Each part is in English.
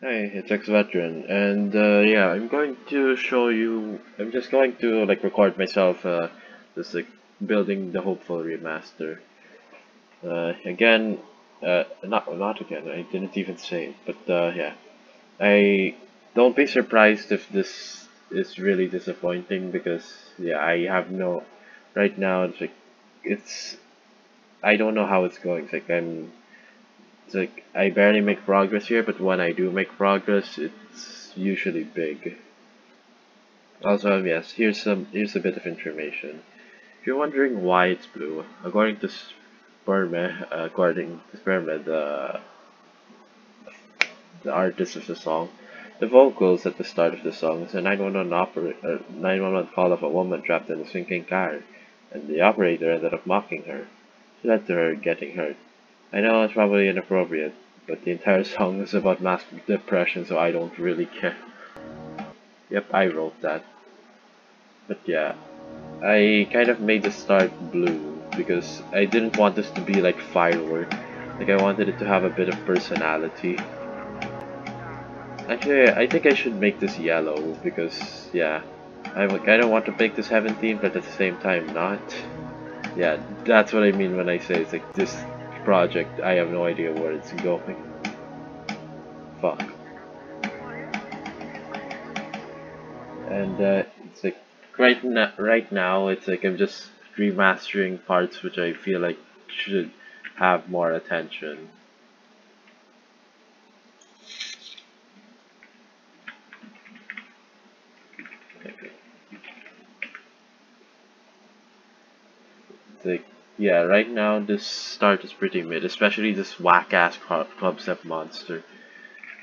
Hi, it's ex-veteran, and yeah, I'm going to show you. I'm just going to like record myself, just like building the hopeful remaster. Again, not again. I didn't even say it, but yeah, I don't be surprised if this is really disappointing because yeah, I have no. Right now, it's I don't know how it's going. It's like I barely make progress here, but when I do make progress, it's usually big. Also, yes, here's a bit of information. If you're wondering why it's blue, according to Sperme, the artist of the song, the vocals at the start of the song is a 911 call of a woman trapped in a sinking car, and the operator ended up mocking her. She led to her getting hurt. I know it's probably inappropriate, but the entire song is about mass depression, so I don't really care. Yep, I wrote that. But yeah, I kind of made the start blue because I didn't want this to be like firework. Like I wanted it to have a bit of personality. Actually, I think I should make this yellow because yeah, kind of want to make this heaven theme, but at the same time not. Yeah, that's what I mean when I say it's like this project. I have no idea where it's going. Fuck. And it's like right now it's like I'm just remastering parts which I feel like should have more attention. It's like yeah, right now this start is pretty mid, especially this whack ass club step monster.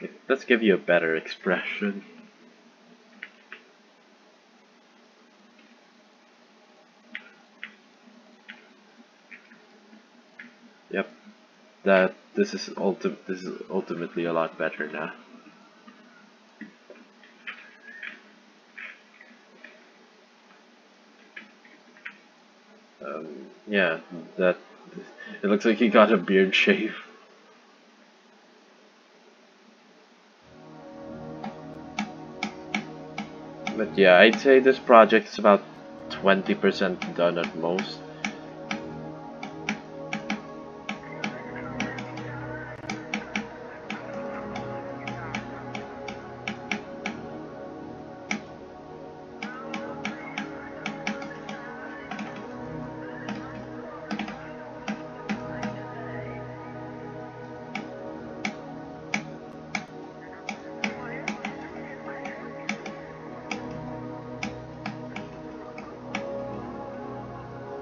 Like, let's give you a better expression. Yep, that this is ultimately a lot better now. Yeah, that it looks like he got a beard shave. But yeah, I'd say this project is about 20% done at most.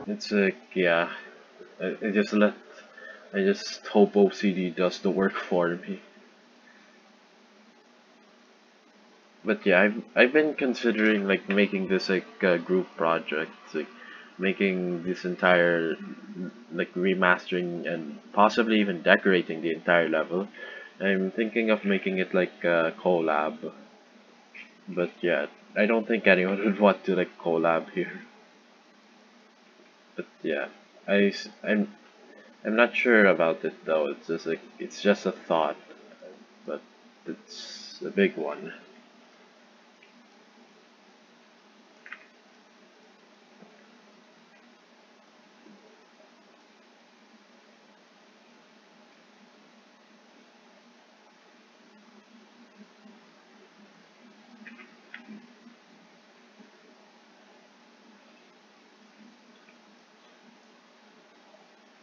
It's like, yeah, I just I just hope OCD does the work for me. But yeah, I've been considering like making this like a group project, like making this entire like remastering and possibly even decorating the entire level. I'm thinking of making it like a collab, but yeah, I don't think anyone would want to like collab here. But yeah, I'm not sure about it though. It's just a thought, but it's a big one.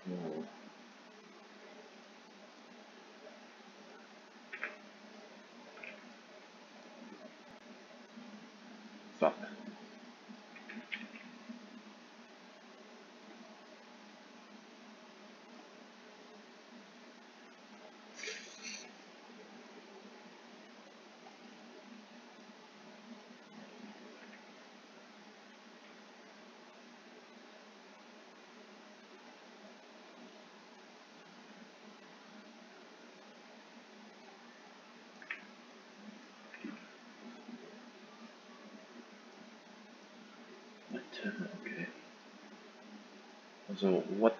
Hmm, fuck. Okay. So what?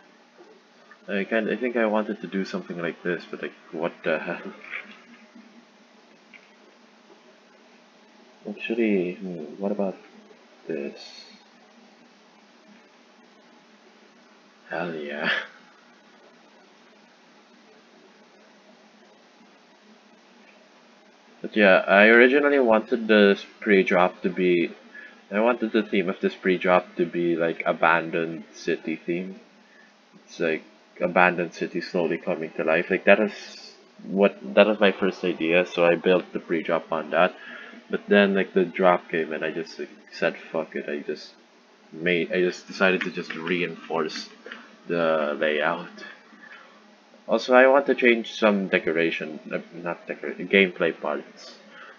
I think I wanted to do something like this, but like what the hell? Actually, what about this? Hell yeah. But yeah, I originally wanted this pre-drop to be. I wanted the theme of this pre-drop to be like abandoned city theme. It's like abandoned city slowly coming to life. Like that was my first idea, so I built the pre-drop on that. But then like the drop came and I just like, said fuck it. I just decided to just reinforce the layout. Also, I want to change some decoration, not decoration, gameplay parts.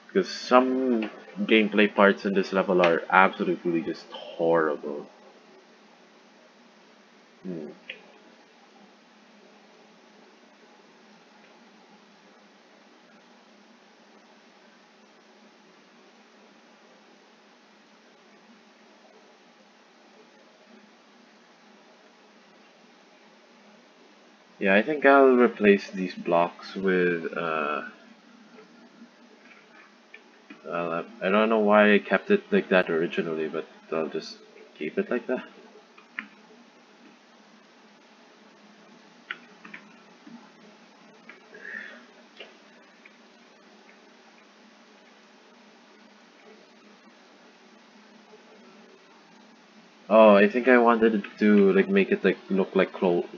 Because some gameplay parts in this level are absolutely just horrible. Hmm. Yeah, I think I'll replace these blocks with, I don't know why I kept it like that originally, but I'll just keep it like that. Oh, I think I wanted it to like make it like look like cold.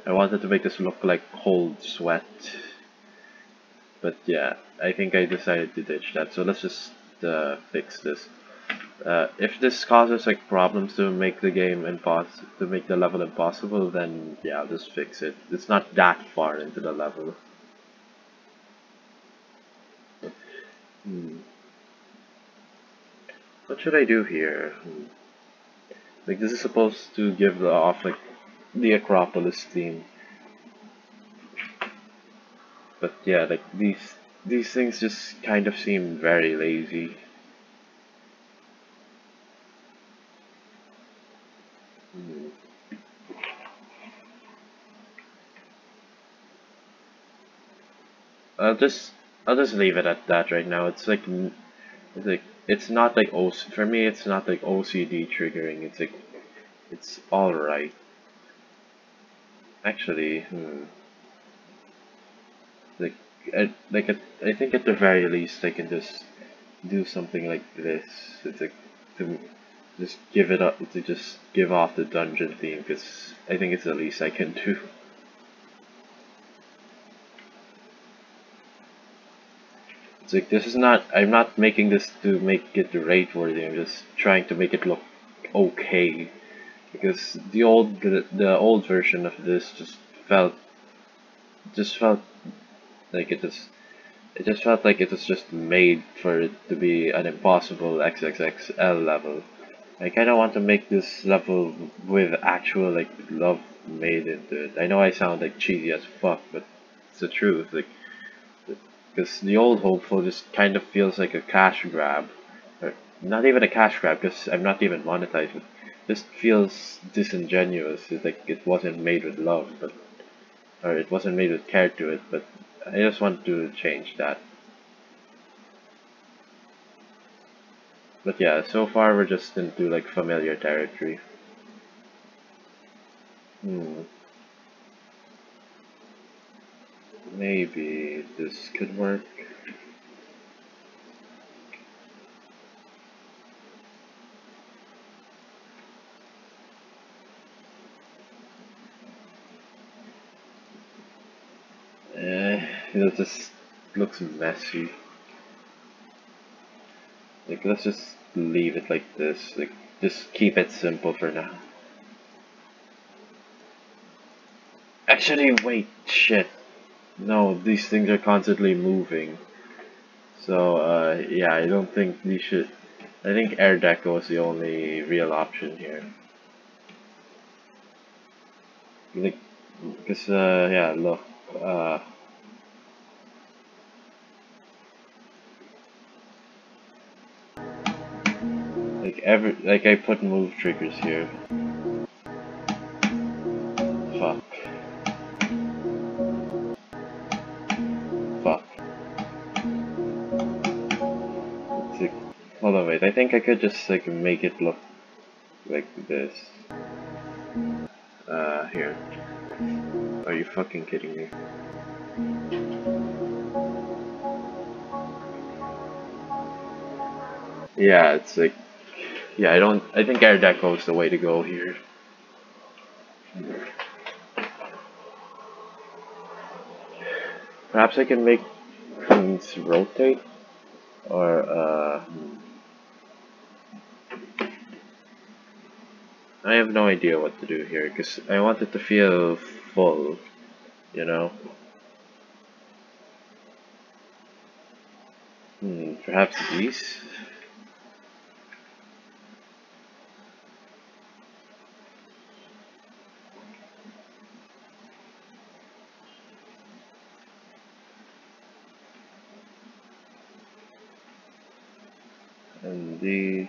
I wanted to make this look like cold sweat, but yeah, I think I decided to ditch that. So let's just fix this. If this causes like problems to make the game to make the level impossible, then yeah, I'll just fix it. It's not that far into the level. Hmm. What should I do here? Like this is supposed to give off like the Acropolis theme, but yeah, like these things just kind of seem very lazy. Hmm. I'll just I'll just leave it at that right now. It's like it's not like for me. It's not like OCD triggering. It's like it's all right. Actually, like I think at the very least I can just do something like this. It's like to just give it up to just give off the dungeon theme because I think it's the least I can do. It's like this is not. I'm not making this to make it rate worthy. I'm just trying to make it look okay because the old version of this felt just felt like it just felt like it was just made for it to be an impossible XXXL level. I kind of want to make this level with actual like love made into it. I know I sound like cheesy as fuck, but it's the truth. Like, because the old hopeful just kind of feels like a cash grab, or not even a cash grab because I'm not even monetized. It just feels disingenuous. It's like it wasn't made with love, but or it wasn't made with care to it. But I just want to change that. But yeah, so far we're just into like familiar territory. Hmm, maybe this could work. It just looks messy. Like, let's just leave it like this. Like, just keep it simple for now. Actually, wait, shit. No, these things are constantly moving. So, yeah, I don't think we should. I think air deco is the only real option here. Like, because, yeah, look, uh, like I put move triggers here. Fuck, fuck. Hold on, wait. I think I could just like make it look like this. Here. Are you fucking kidding me? Yeah, it's like, yeah, I think Air Deco is the way to go here. Perhaps I can make things rotate, or, I have no idea what to do here, because I want it to feel full, you know? Perhaps these? And these?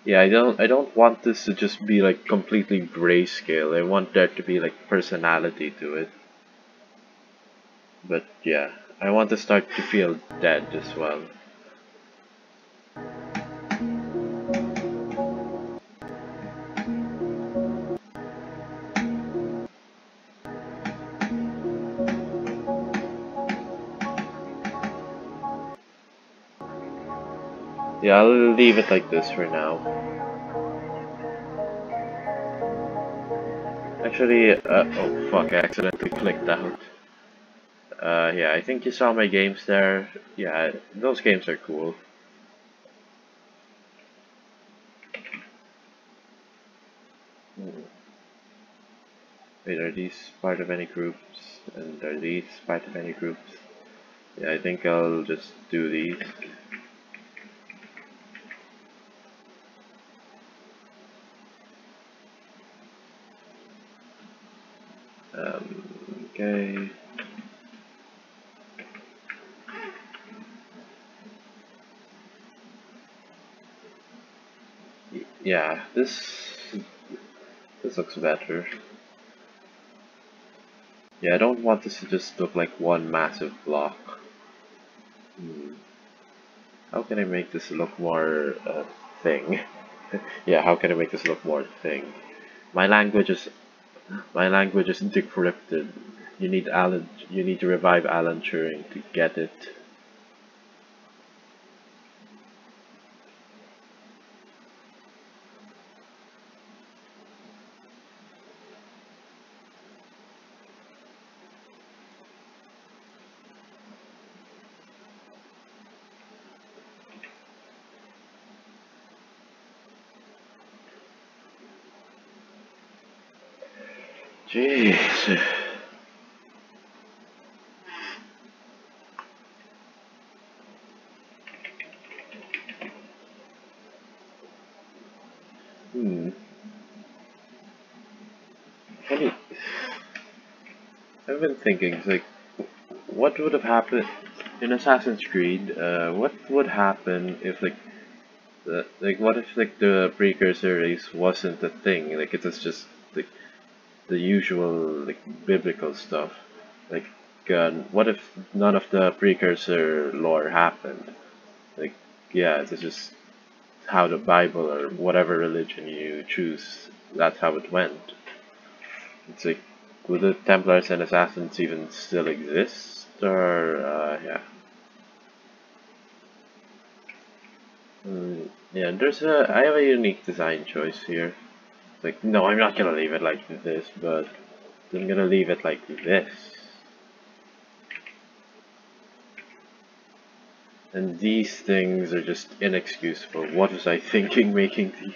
Yeah, I don't want this to just be like completely grayscale. I want there to be like personality to it. But yeah, I want to start to feel dead as well. Yeah, I'll leave it like this for now. Actually, oh fuck, I accidentally clicked out. Yeah, I think you saw my games there. Yeah, those games are cool. Hmm. Wait, are these part of any groups? And are these part of any groups? Yeah, I think I'll just do these. Okay. Yeah, this looks better. Yeah, I don't want this to just look like one massive block. Hmm. How can I make this look more thing? Yeah, how can I make this look more thing? My language is my language is decrypted. You need to revive Alan Turing to get it. Jeez. Hmm. Funny. I've been thinking, it's like, what would have happened in Assassin's Creed? What would happen if what if like the precursor race wasn't a thing? Like it was just like the usual like biblical stuff. Like, what if none of the precursor lore happened? Like, yeah, it's just how the Bible or whatever religion you choose, that's how it went. It's like, would the Templars and Assassins even still exist? Or, yeah. Yeah, I have a unique design choice here. Like, no, I'm not gonna leave it like this, but I'm gonna leave it like this. And these things are just inexcusable. What was I thinking making these?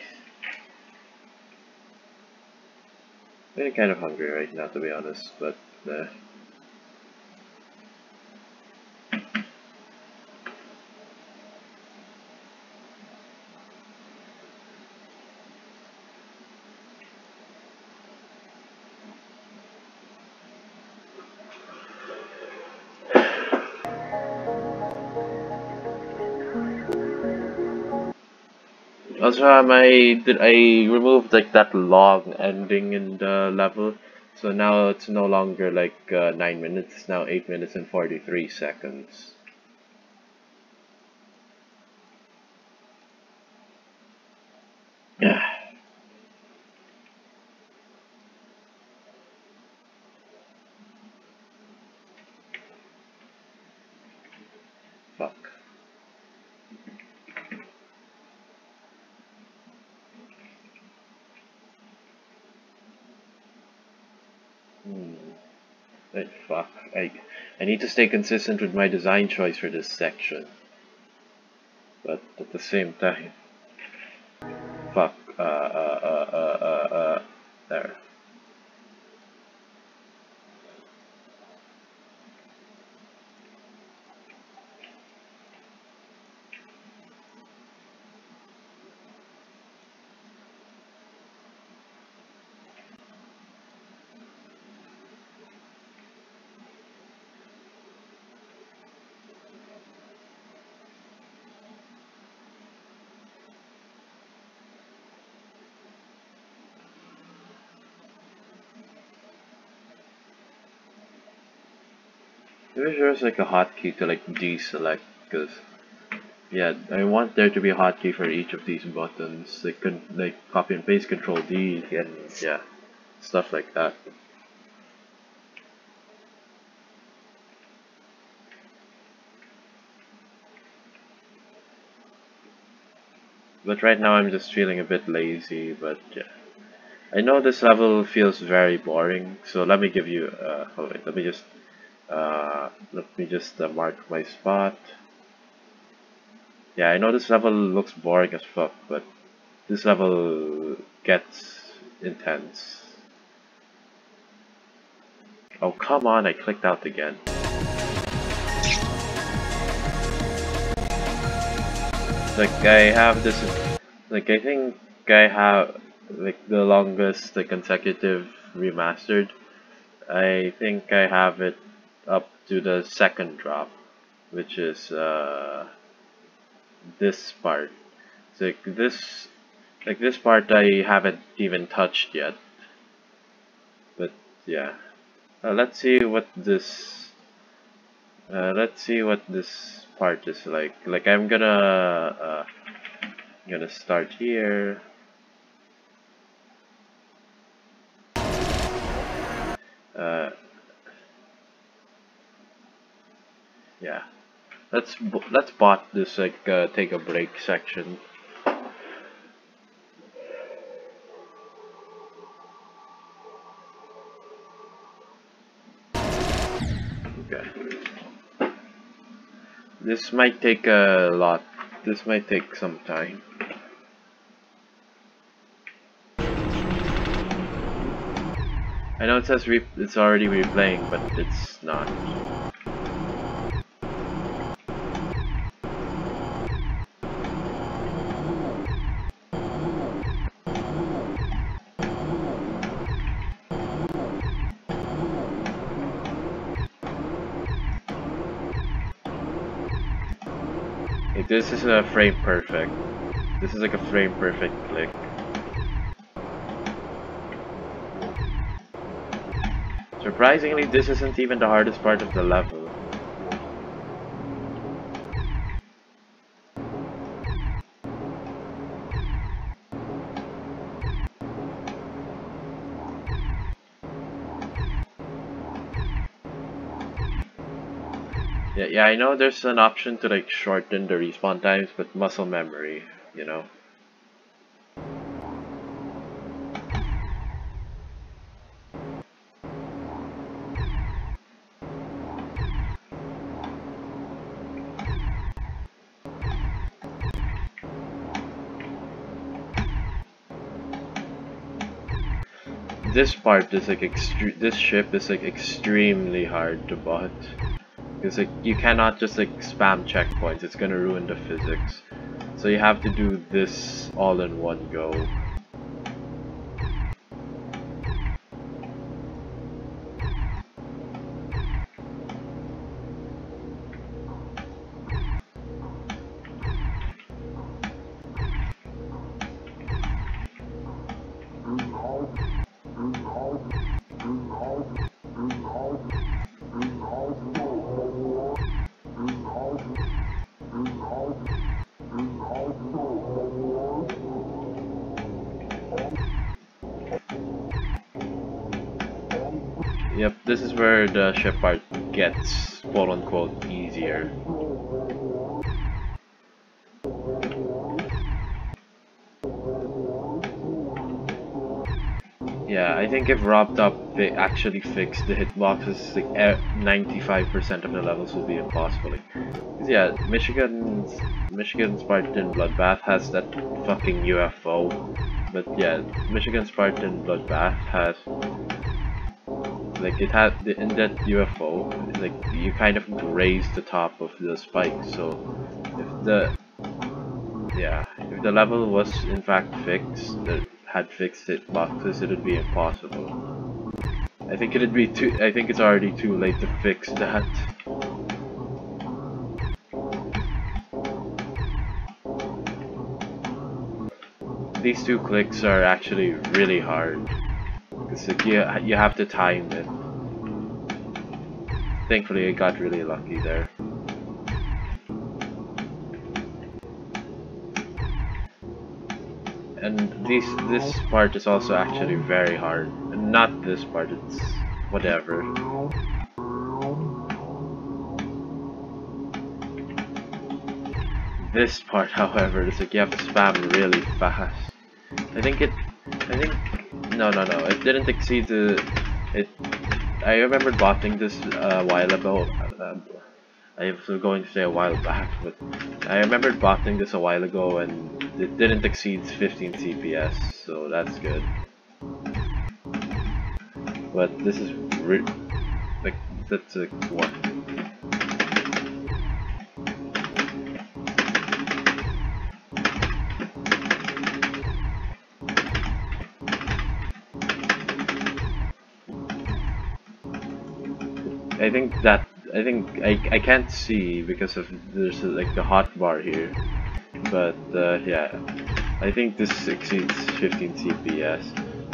I'm getting kind of hungry right now, to be honest, but Also, I removed like that long ending in the level, so now it's no longer like 9 minutes. It's now 8 minutes and 43 seconds. Yeah. Fuck. Hmm. Like, fuck. I need to stay consistent with my design choice for this section, but at the same time, fuck. There. Maybe there's like a hotkey to like deselect, because yeah, I want there to be a hotkey for each of these buttons. They could like copy and paste Control D and yeah, stuff like that. But right now I'm just feeling a bit lazy, but yeah. I know this level feels very boring, so let me give you hold on, let me just mark my spot. Yeah, I know this level looks boring as fuck, but this level gets intense. Oh come on, I clicked out again. Like I have this, like I think I have like the longest the consecutive remastered. I think I have it up to the second drop, which is this part. So like this part I haven't even touched yet. But yeah, let's see what this part is like. Like I'm gonna start here. Uh, yeah. Let's bot this like take a break section. Okay. This might take a lot. This might take some time. I know it says it's already replaying, but it's not. Like, this is a frame perfect. This is like a frame perfect click. Surprisingly, this isn't even the hardest part of the level. Yeah, I know there's an option to like shorten the respawn times, but muscle memory, you know. This part is like this ship is like extremely hard to bot. Because like you cannot just like spam checkpoints, it's gonna ruin the physics. So you have to do this all in one go. Yep, this is where the ship part gets quote unquote easier. Yeah, I think if RobTop actually fixed the hitboxes, like 95% of the levels will be impossible. Like, 'cause yeah, Michigan Spartan Bloodbath has that fucking UFO, but yeah, Michigan Spartan Bloodbath has like in that UFO, like you kind of graze the top of the spike. So if the yeah, if the level was in fact fixed, that had fixed hitboxes, it would be impossible. I think it'd be too. I think it's already too late to fix that. These two clicks are actually really hard. It's like you have to time it. Thankfully, I got really lucky there. And this part is also actually very hard. And not this part. It's whatever. This part, however, is like you have to spam really fast. I think it. I think no. It didn't exceed the. It. I remember botting this a while ago. I was going to say a while back, but I remembered botting this a while ago and it didn't exceed 15 CPS, so that's good. But this is like that's like what. I think I can't see because of there's like the hot bar here, but yeah, I think this exceeds 15 CPS.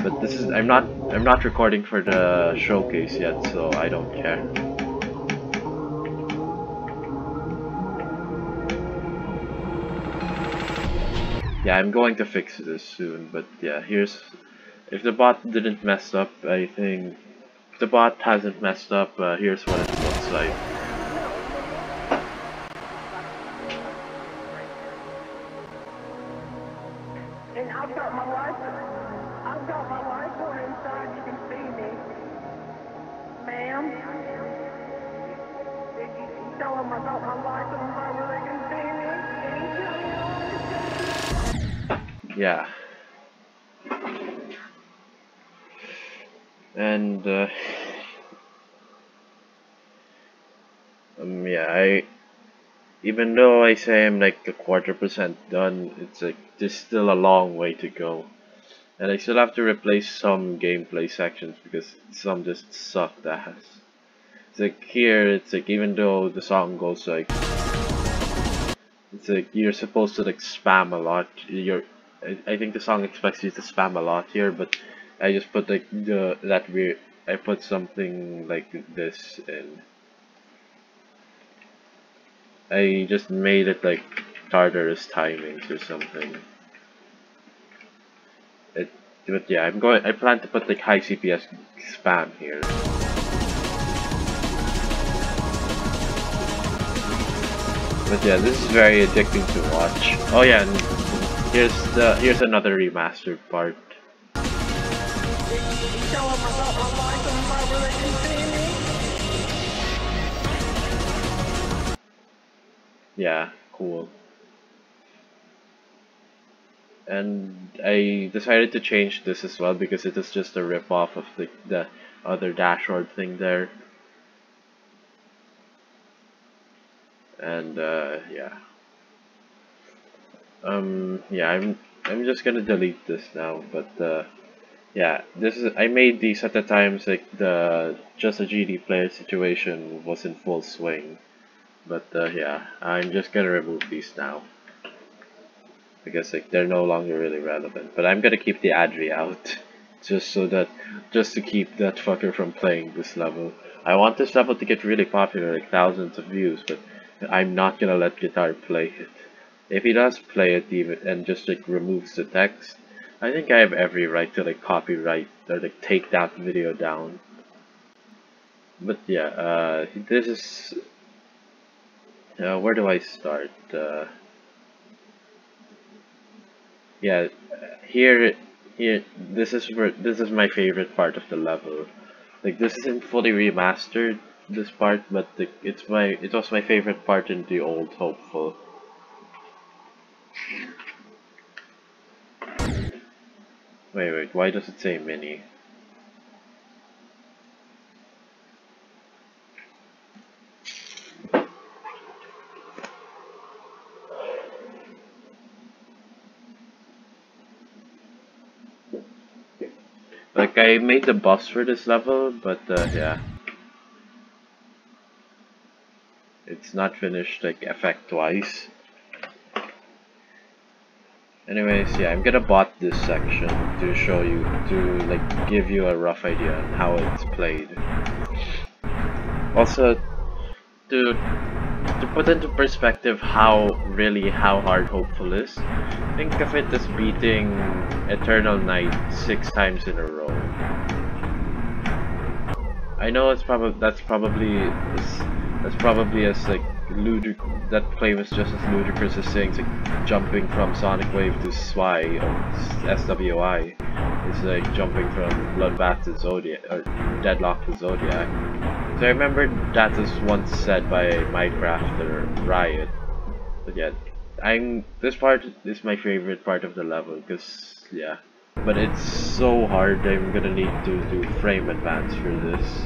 But this is I'm not recording for the showcase yet, so I don't care. Yeah, I'm going to fix this soon, but yeah, here's if the bot didn't mess up, I think if the bot hasn't messed up, here's what it looks like. And I've got my rifle inside, you can see me. Ma'am, did you tell them I got my rifle inside where they can see me? Yeah, and yeah, I even though I say I'm like a quarter% done, it's like there's still a long way to go. And I still have to replace some gameplay sections because some just sucked ass. It's like here, it's like even though the song goes like, it's like you're supposed to like spam a lot. I think the song expects you to spam a lot here, but I just put like that weird. I put something like this in. I just made it like Tartarus timings or something. It, but yeah, I plan to put like high CPS spam here. But yeah, this is very addicting to watch. Oh yeah, and here's another remastered part. Yeah, cool. And I decided to change this as well because it is just a rip off of the other dashboard thing there. And yeah. Yeah, I'm just gonna delete this now, but yeah, this is I made these at the times like the just a GD player situation was in full swing. But yeah, I'm just gonna remove these now because like they're no longer really relevant. But I'm gonna keep the Adri out just so that just to keep that fucker from playing this level. I want this level to get really popular, like thousands of views, but I'm not gonna let Guitar play it. If he does play it even and just like removes the text, I think I have every right to like copyright or like take that video down. But yeah, this is where do I start? Yeah, here, here. This is my favorite part of the level. Like this isn't fully remastered, this part, but it was my favorite part in the old Hopeful. Wait, why does it say mini? Like I made the boss for this level, but yeah, it's not finished like effect wise. Anyways, yeah, I'm gonna bot this section to show you, to like give you a rough idea on how it's played. Also, to put into perspective how hard Hopeful is, think of it as beating Eternal Night 6 times in a row. I know that's probably as like that claim is just as ludicrous as saying like jumping from Sonic Wave to SWI or SWI. It's like jumping from Bloodbath to Zodiac or Deadlock to Zodiac. So I remember that was once said by Minecraft or Riot. But yeah, this part is my favorite part of the level because yeah. But it's so hard. I'm gonna need to do frame advance for this.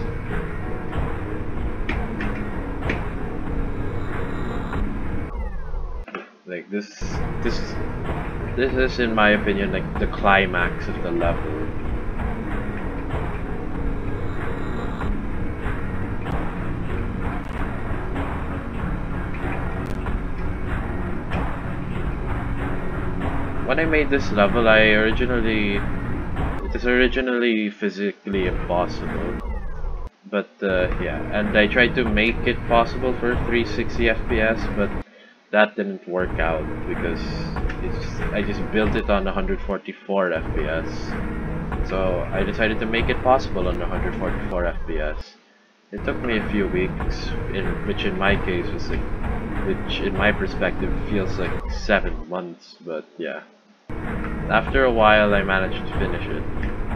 Like this this is in my opinion like the climax of the level. When I made this level, it was originally physically impossible. But yeah, and I tried to make it possible for 360 FPS, but that didn't work out because I just built it on 144 FPS. So I decided to make it possible on 144 FPS. It took me a few weeks, which in my case was like, which in my perspective feels like 7 months, but yeah. After a while I managed to finish it.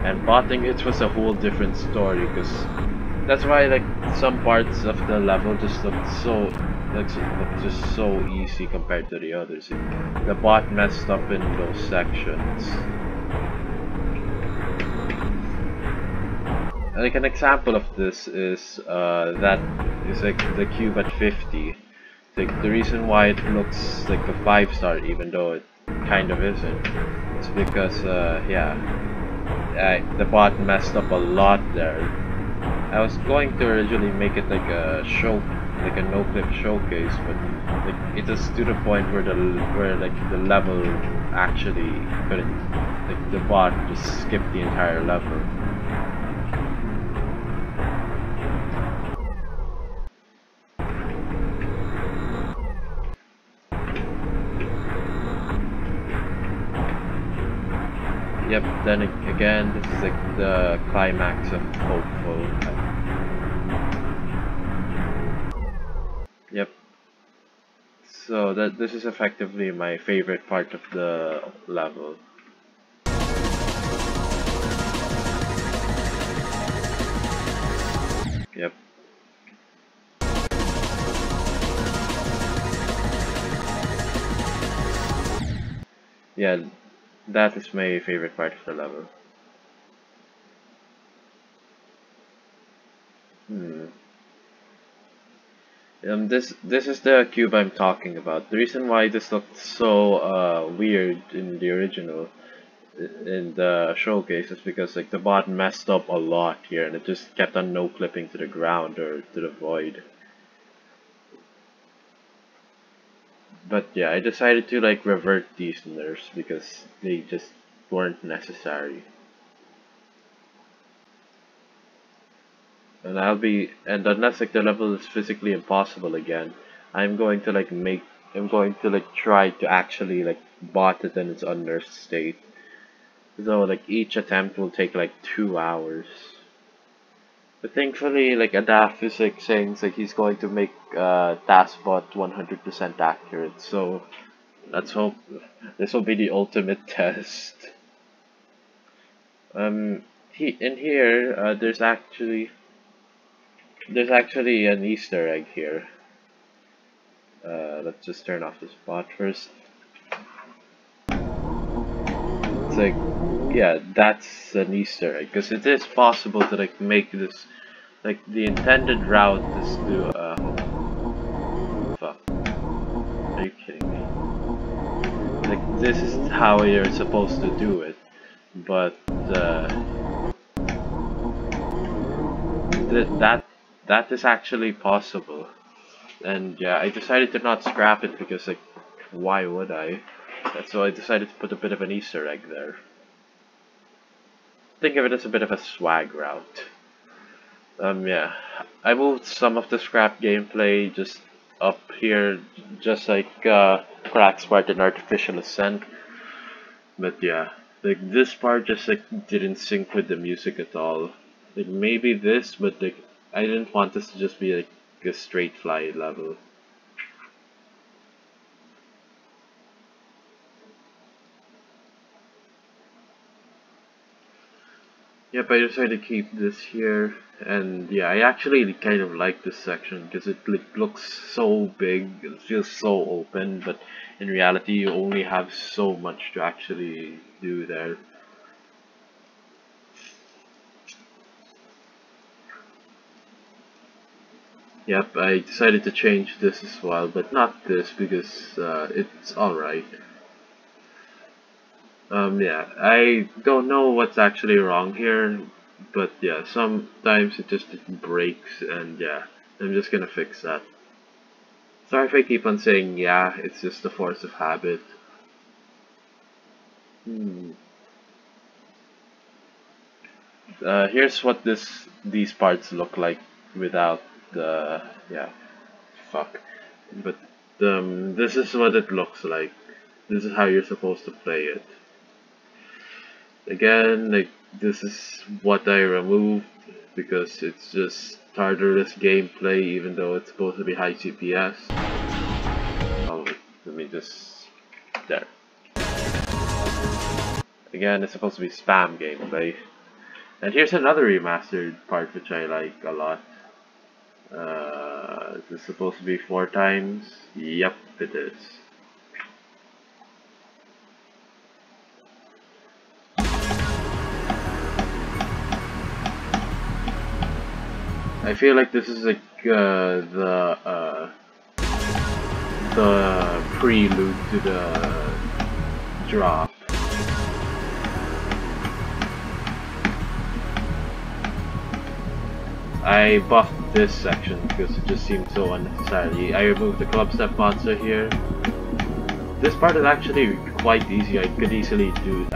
And botting it was a whole different story, because that's why like some parts of the level just looked just so easy compared to the others. The bot messed up in those sections. Like an example of this is that is like the cube at 50. Like the reason why it looks like a 5-star even though it kind of isn't, it's because yeah, the bot messed up a lot there. I was going to originally make it like a show, like a no-clip showcase, but like it was to the point where like the level actually couldn't, like the bot just skipped the entire level. Yep, then again, this is like the climax of Hopeful. Yep. So that this is effectively my favorite part of the level. Yep. Yeah, that is my favorite part of the level. Hmm. This is the cube I'm talking about. The reason why this looked so weird in the original, in the showcase, is because like the bot messed up a lot here, and it just kept on no clipping to the ground or to the void. But yeah, I decided to like revert these nerfs because they just weren't necessary. And unless like the level is physically impossible again, I'm going to like make I'm going to like try to actually like bot it in its unnerved state. So like each attempt will take like 2 hours. But thankfully, like Adaf is like saying like he's going to make TaskBot 100% accurate. So let's hope this will be the ultimate test. Um, in here, there's actually an Easter egg here. Let's just turn off the spot first. It's like, yeah, that's an Easter egg because it is possible to like make this, like the intended route is to fuck. Are you kidding me? Like this is how you're supposed to do it, but that that is actually possible. And yeah, I decided to not scrap it because like, why would I? So I decided to put a bit of an Easter egg there. Think of it as a bit of a swag route. Yeah, I moved some of the scrap gameplay just up here, just like Crack Smart and Artificial Ascent. But yeah, like this part just like didn't sync with the music at all. Like maybe this, but like I didn't want this to just be like a straight fly level. Yep, I decided to keep this here, and yeah, I actually kind of like this section because it like, looks so big, it feels so open, but in reality you only have so much to actually do there. Yep, I decided to change this as well, but not this because it's alright. Yeah, I don't know what's actually wrong here, but yeah, sometimes it just breaks, and yeah, I'm just gonna fix that. Sorry if I keep on saying yeah, it's just the force of habit. Hmm. Here's what these parts look like without the yeah, fuck. But this is what it looks like. This is how you're supposed to play it. Again, like this is what I removed because it's just tartarless gameplay even though it's supposed to be high CPS. Oh, let me just there. Again, it's supposed to be spam gameplay. And here's another remastered part which I like a lot. Is this supposed to be 4 times? Yep, it is. I feel like this is like the prelude to the drop. I buffed this section because it just seemed so unnecessary. I removed the club step monster here. This part is actually quite easy. I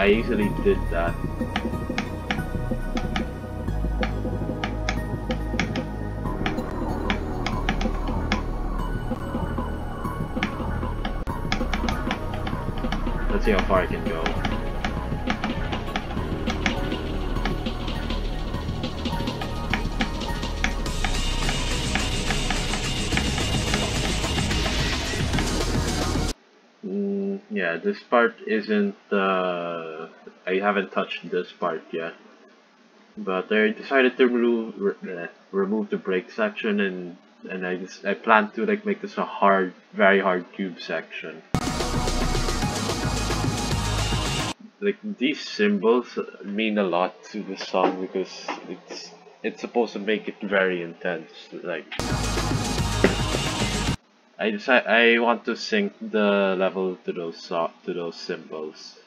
easily did that. Let's see how far I can go. Yeah, this part isn't, I haven't touched this part yet. But I decided to remove the brake section and I plan to like make this a very hard cube section. Like these symbols mean a lot to this song because it's supposed to make it very intense. Like I want to sync the level to those symbols.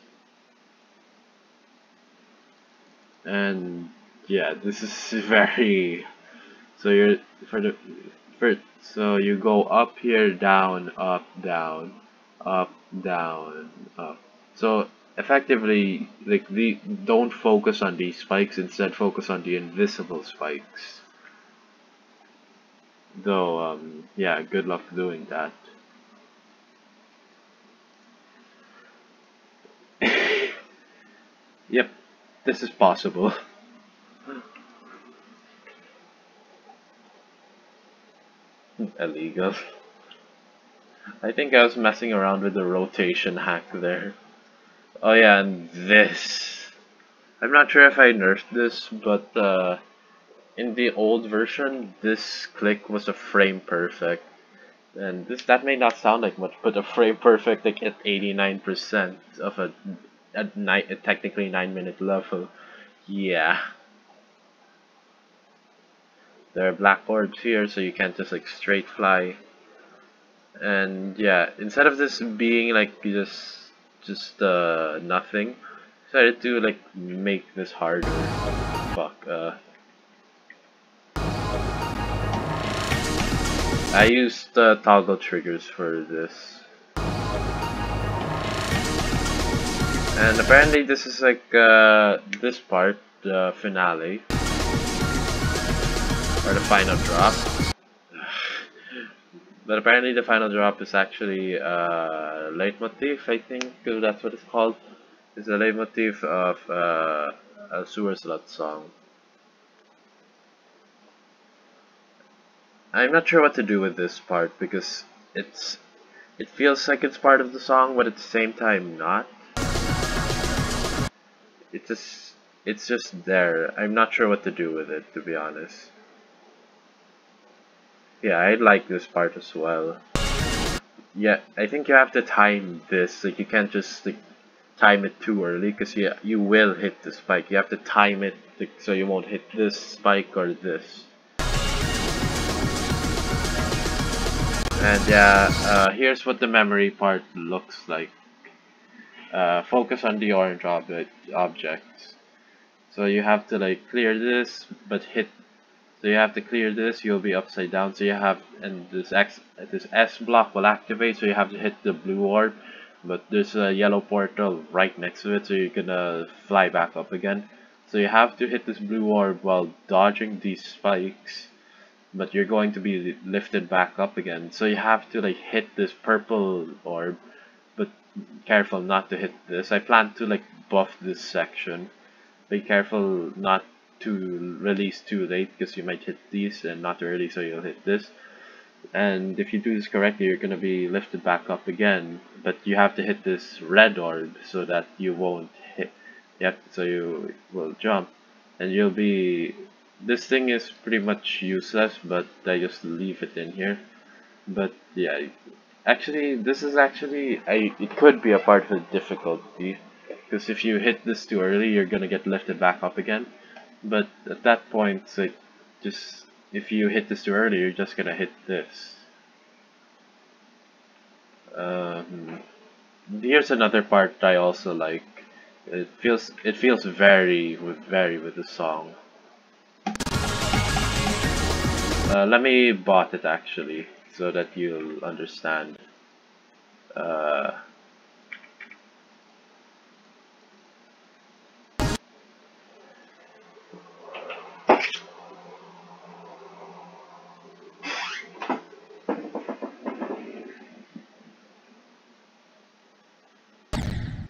And yeah, this is very so you're for the first so you go up here, down, up, down, up, down, up. So effectively, like the don't focus on these spikes, instead focus on the invisible spikes. Though yeah, good luck doing that. Yep, this is possible. Illegal. I think I was messing around with the rotation hack there. Oh yeah, and this. I'm not sure if I nerfed this, but in the old version, this click was a frame perfect. And that may not sound like much, but a frame perfect like at 89% of a technically 9-minute level. Yeah. There are black orbs here, so you can't just like straight fly. And yeah, instead of this being like just nothing, decided to like make this harder. Fuck. I used toggle triggers for this, and apparently this is like this part, the finale or the final drop. But apparently the final drop is actually leitmotif, I think that's what it's called. It's a leitmotif of a sewer slut song. I'm not sure what to do with this part because it feels like it's part of the song, but at the same time not. It just it's just there. I'm not sure what to do with it, to be honest. Yeah, I like this part as well. Yeah, I think you have to time this. Like you can't just like time it too early because you will hit the spike. You have to time it like, so you won't hit this spike or this. And yeah, here's what the memory part looks like. Focus on the orange objects. So you have to like clear this, but hit. So you have to clear this. You'll be upside down. So you have, and this S block will activate. So you have to hit the blue orb, but there's a yellow portal right next to it. So you're gonna fly back up again. So you have to hit this blue orb while dodging these spikes, but you're going to be lifted back up again. So you have to like hit this purple orb, but careful not to hit this. I plan to like buff this section. Be careful not to release too late because you might hit these, and not too early so you'll hit this. And if you do this correctly, you're gonna be lifted back up again, but you have to hit this red orb so that you won't hit. Yep, so you will jump, and you'll be. This thing is pretty much useless, but I just leave it in here. But yeah, actually, this is actually it could be a part of the difficulty, because if you hit this too early, you're gonna get lifted back up again. But at that point, like, just if you hit this too early, you're just gonna hit this. Um, Here's another part I also like. It feels very with the song. Let me bot it actually, so that you'll understand. Uh,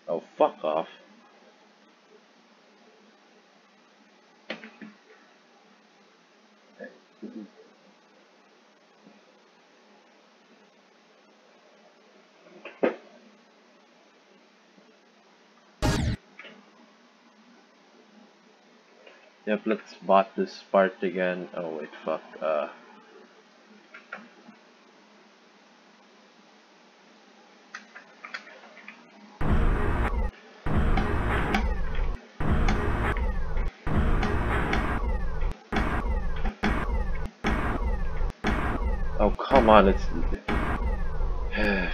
oh, fuck off. Yep, let's bot this part again. Oh wait, fuck. Oh come on, it's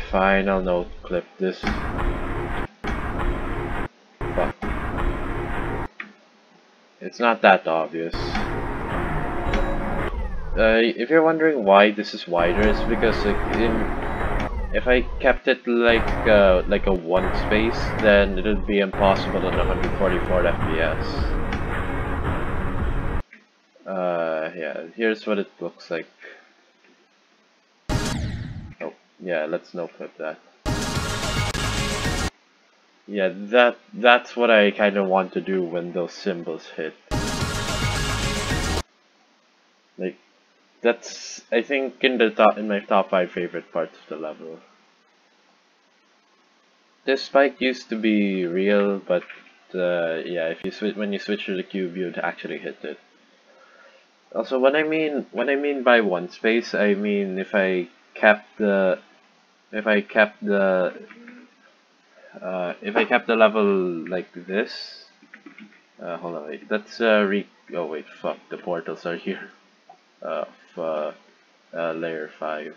fine. I'll no clip this. Fuck. It's not that obvious. If you're wondering why this is wider, it's because like if I kept it like a one space, then it would be impossible on 144 FPS. Yeah, here's what it looks like. Oh, yeah, let's no clip that. Yeah, that's what I kind of want to do when those symbols hit. Like, that's I think in my top 5 favorite parts of the level. This spike used to be real, but yeah, if you switch when you switch to the cube, you'd actually hit it. Also, when I mean by one space, I mean if I kept the level like this. Hold on, wait. That's oh wait, fuck. The portals are here. Of layer 5.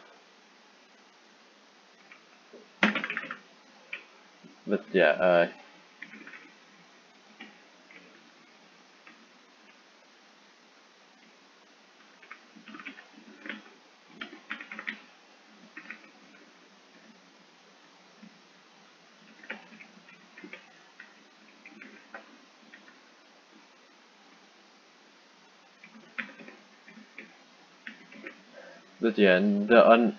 But yeah, and the un.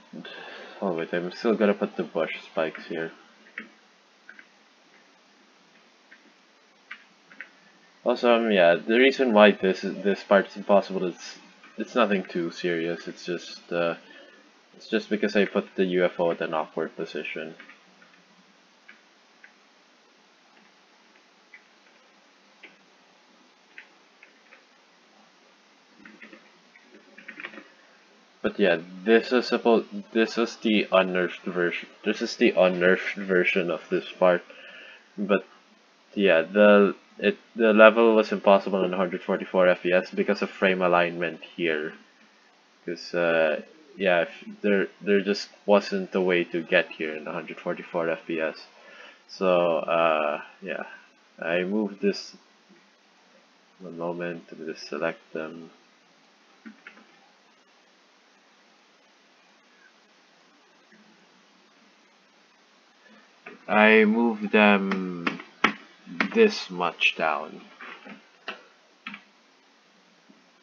Oh wait, I'm still gonna put the bush spikes here. Also, yeah, the reason why this part is impossible is it's nothing too serious. It's just because I put the UFO at an awkward position. But yeah, this was the unnerfed version. This is the unnerfed version of this part. But yeah, the level was impossible in 144 FPS because of frame alignment here. Because yeah, there just wasn't a way to get here in 144 FPS. So yeah, I moved this one moment to just select them. I moved them this much down.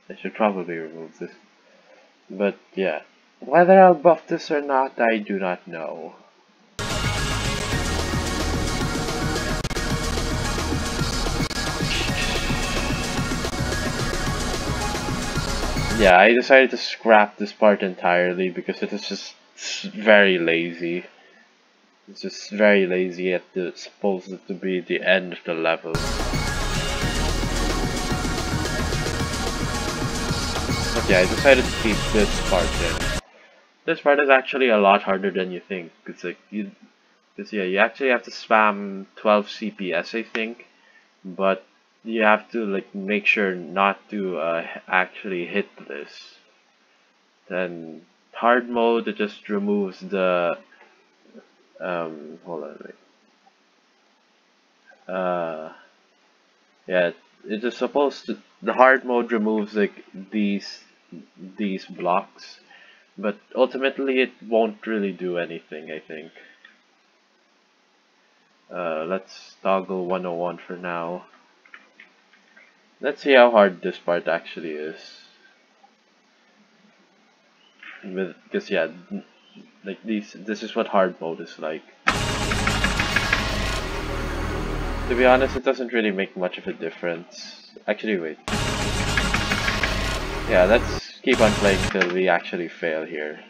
I should probably remove this. But yeah, whether I'll buff this or not, I do not know. Yeah, I decided to scrap this part entirely because it is just very lazy. It's just very lazy at the supposed to be the end of the level. But yeah, I decided to keep this part in. This part is actually a lot harder than you think. It's like yeah, you actually have to spam 12 CPS, I think, but you have to like make sure not to actually hit this. Then hard mode, it just removes the hold on, wait. Yeah, it is supposed to. The hard mode removes like these blocks, but ultimately it won't really do anything, I think. Let's toggle 101 for now. Let's see how hard this part actually is. Because yeah, like this is what hard mode is like. To be honest, it doesn't really make much of a difference. Actually, wait. Yeah, let's keep on playing till we actually fail here.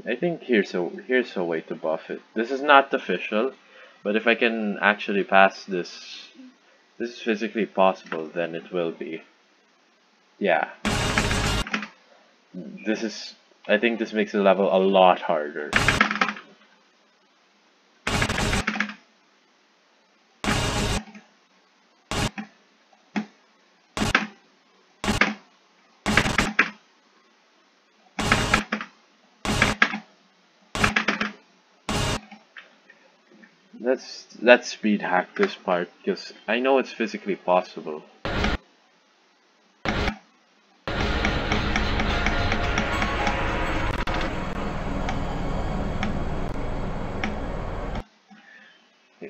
I think here's a way to buff it. This is not official, but if I can actually pass this is physically possible, then it will be. Yeah. This is I think this makes the level a lot harder. Let's speed hack this part because I know it's physically possible.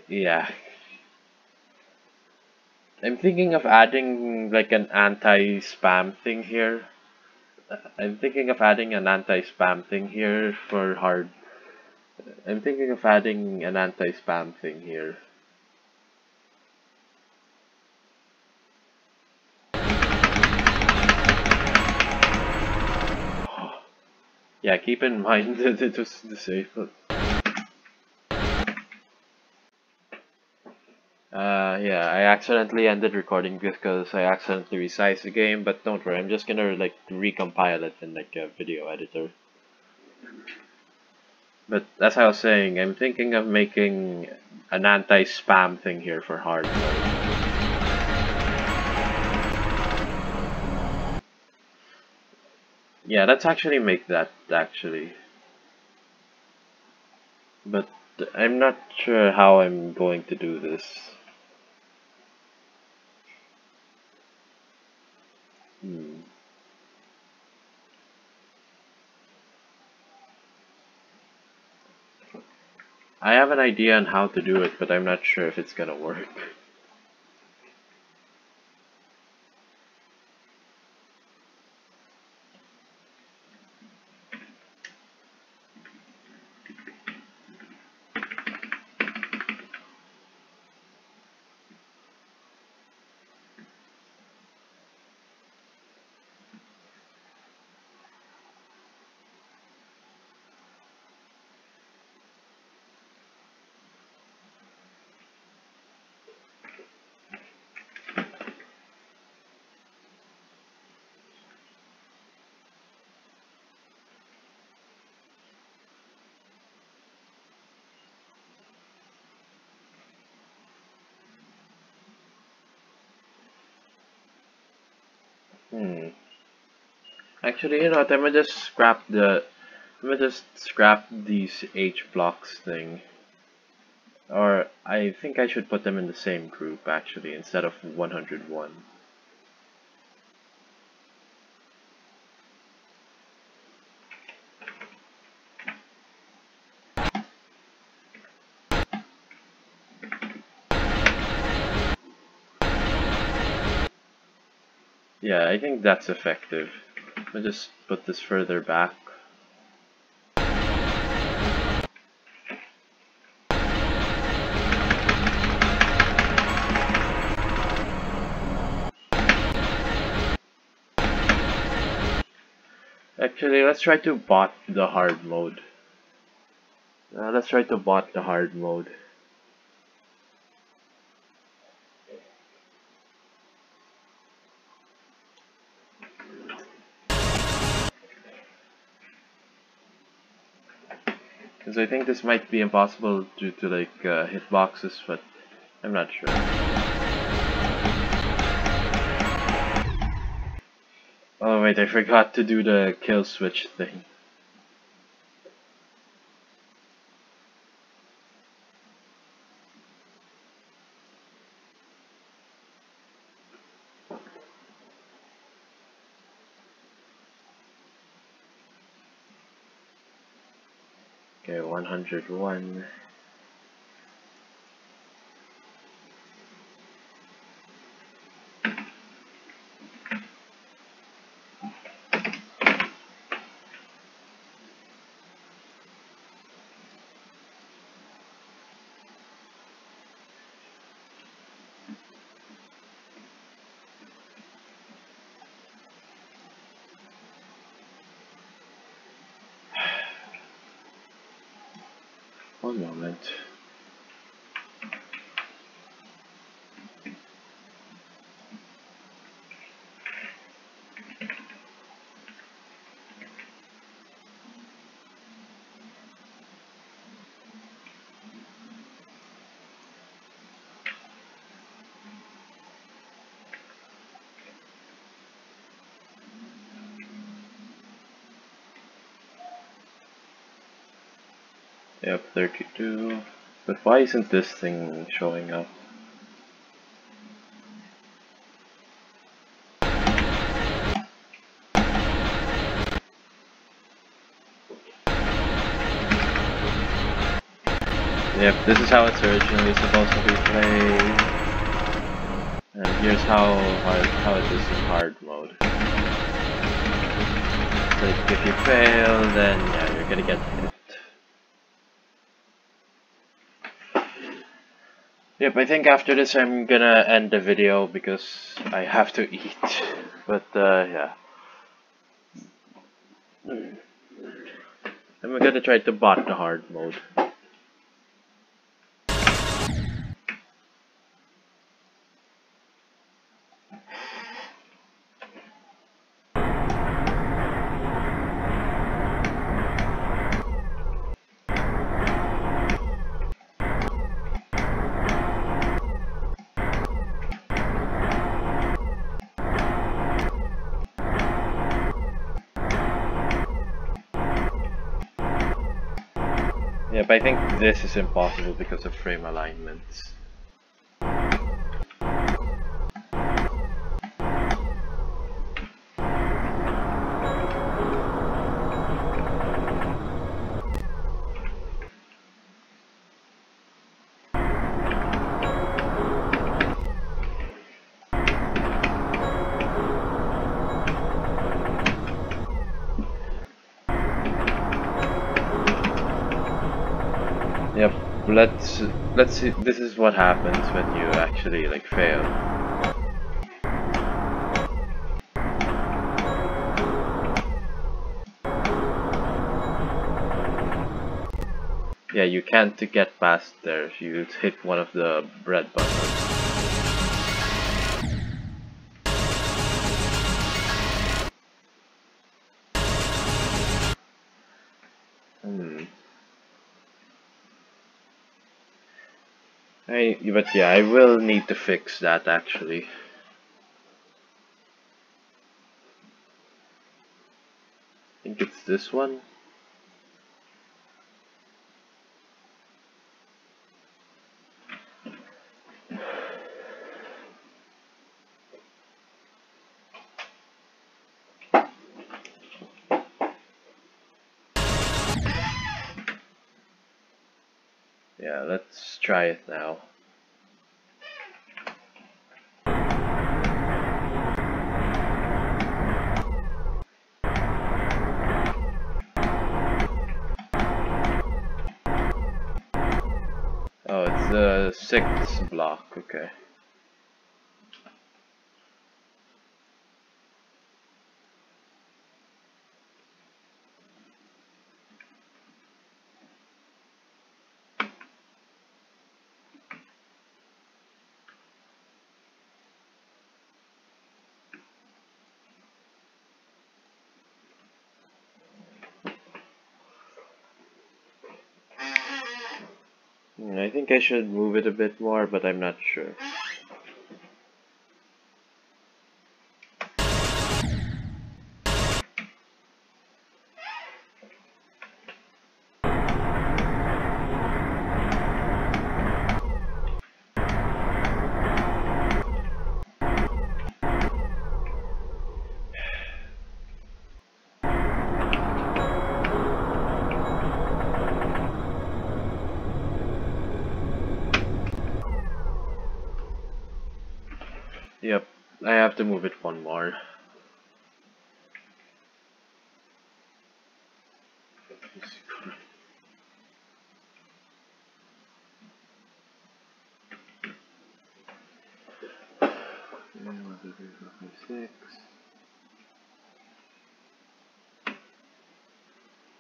Yeah. I'm thinking of adding like an anti-spam thing here. I'm thinking of adding an anti-spam thing here for hard I'm thinking of adding an anti-spam thing here. Yeah, keep in mind that it was disabled. Yeah, I accidentally ended recording because I accidentally resized the game, but don't worry, I'm just gonna like recompile it in like a video editor. But as I was saying, I'm thinking of making an anti-spam thing here for hard mode. Yeah, let's actually make that actually. But I'm not sure how I'm going to do this. Hmm. I have an idea on how to do it, but I'm not sure if it's gonna work. Hmm. Actually, you know what? I'm gonna just scrap these H blocks thing. Or I think I should put them in the same group actually instead of 101. Yeah, I think that's effective. I'll just put this further back. Actually, let's try to bot the hard mode. Let's try to bot the hard mode. Because I think this might be impossible due to like hitboxes, but I'm not sure. Oh wait, I forgot to do the kill switch thing. Okay, 101. One moment. Yep, 32. But why isn't this thing showing up? Yep, this is how it's originally supposed to be played. And here's how it is in hard mode. Like if you fail, then yeah, you're gonna get hit. Yep, I think after this I'm gonna end the video because I have to eat. But yeah. I'm gonna try to bot the hard mode. Yep, I think this is impossible because of frame alignments. Yep, let's see. This is what happens when you actually like fail. Yeah, you can't get past there. You hit one of the red buttons. But yeah, I will need to fix that actually. I think it's this one. Yeah, let's try it now. Oh, it's the sixth block, okay. I think I should move it a bit more, but I'm not sure. Yep, I have to move it one more.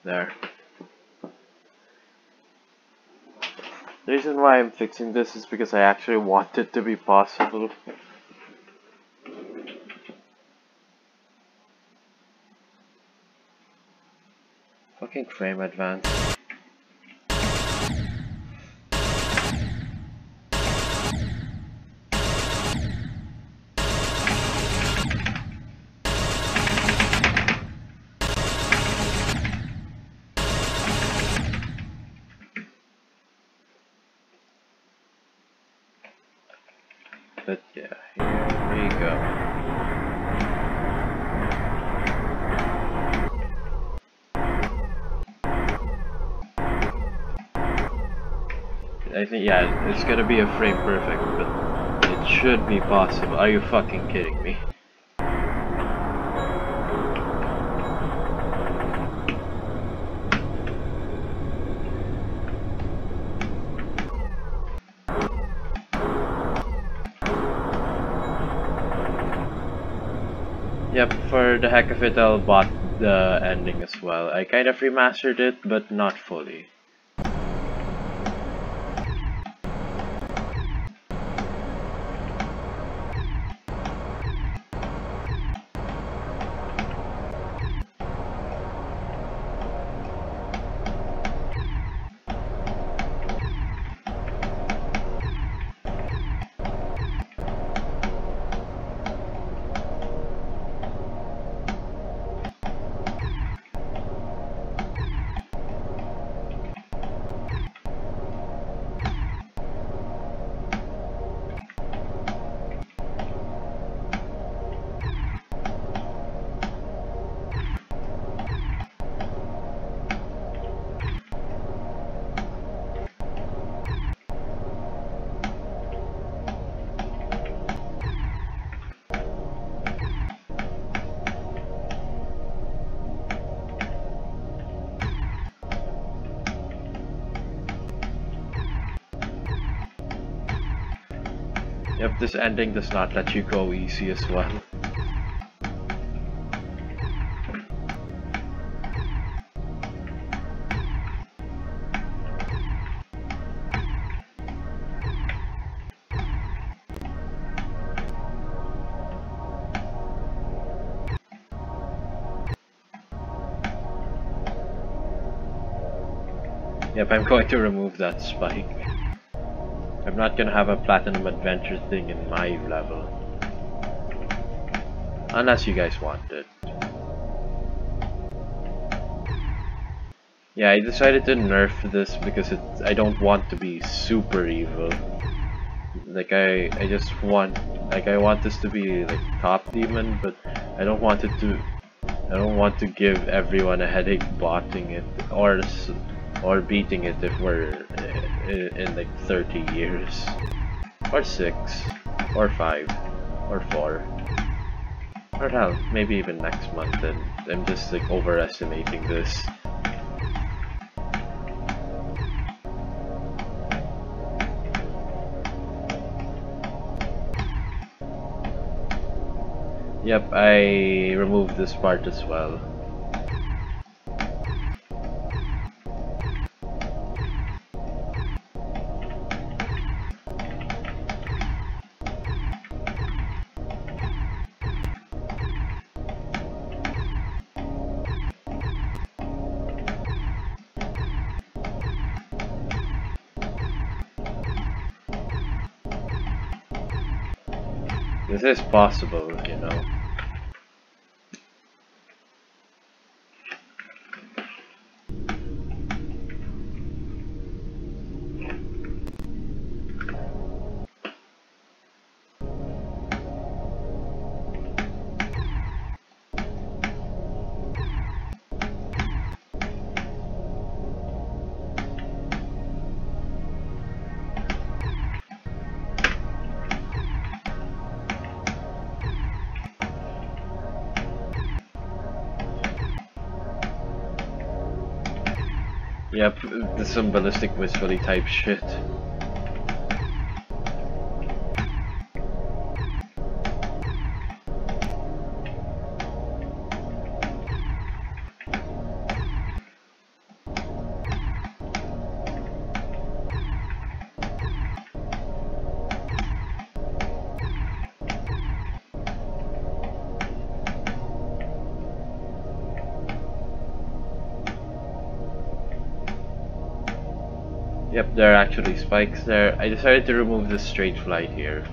There. The reason why I'm fixing this is because I actually want it to be possible. Fucking frame advance. But yeah, here we go. I think, yeah, it's gonna be a frame perfect, but it should be possible. Are you fucking kidding me? for the heck of it, I'll bot the ending as well. I kind of remastered it, but not fully. Yep, this ending does not let you go easy as well. Yep, I'm going to remove that spike. I'm not gonna have a platinum adventure thing in my level. Unless you guys want it. Yeah, I decided to nerf this because I don't want to be super evil. Like I just want, like I want this to be like top demon, but I don't want it to, I don't want to give everyone a headache botting it or beating it if we're in like 30 years. Or 6, or 5, or 4. Or hell, maybe even next month, and I'm just like overestimating this. Yep, I removed this part as well. This is possible, you know. Yep, this is some ballistic wistfully type shit. Yep, there are actually spikes there. I decided to remove this straight flight here.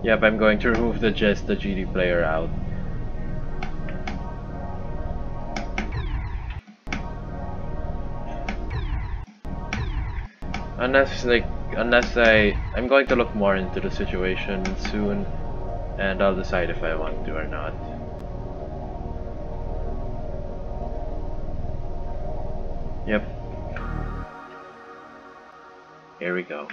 Yep, I'm going to remove the GD player out. I'm going to look more into the situation soon, and I'll decide if I want to or not. Yep. Here we go.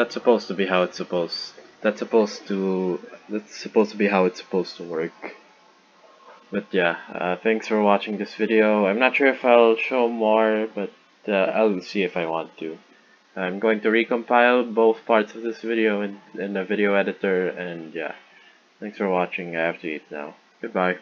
that's supposed to be how it's supposed. That's supposed to be how it's supposed to work. But yeah, thanks for watching this video. I'm not sure if I'll show more, but I'll see if I want to. I'm going to recompile both parts of this video in a video editor, and yeah. Thanks for watching. I have to eat now. Goodbye.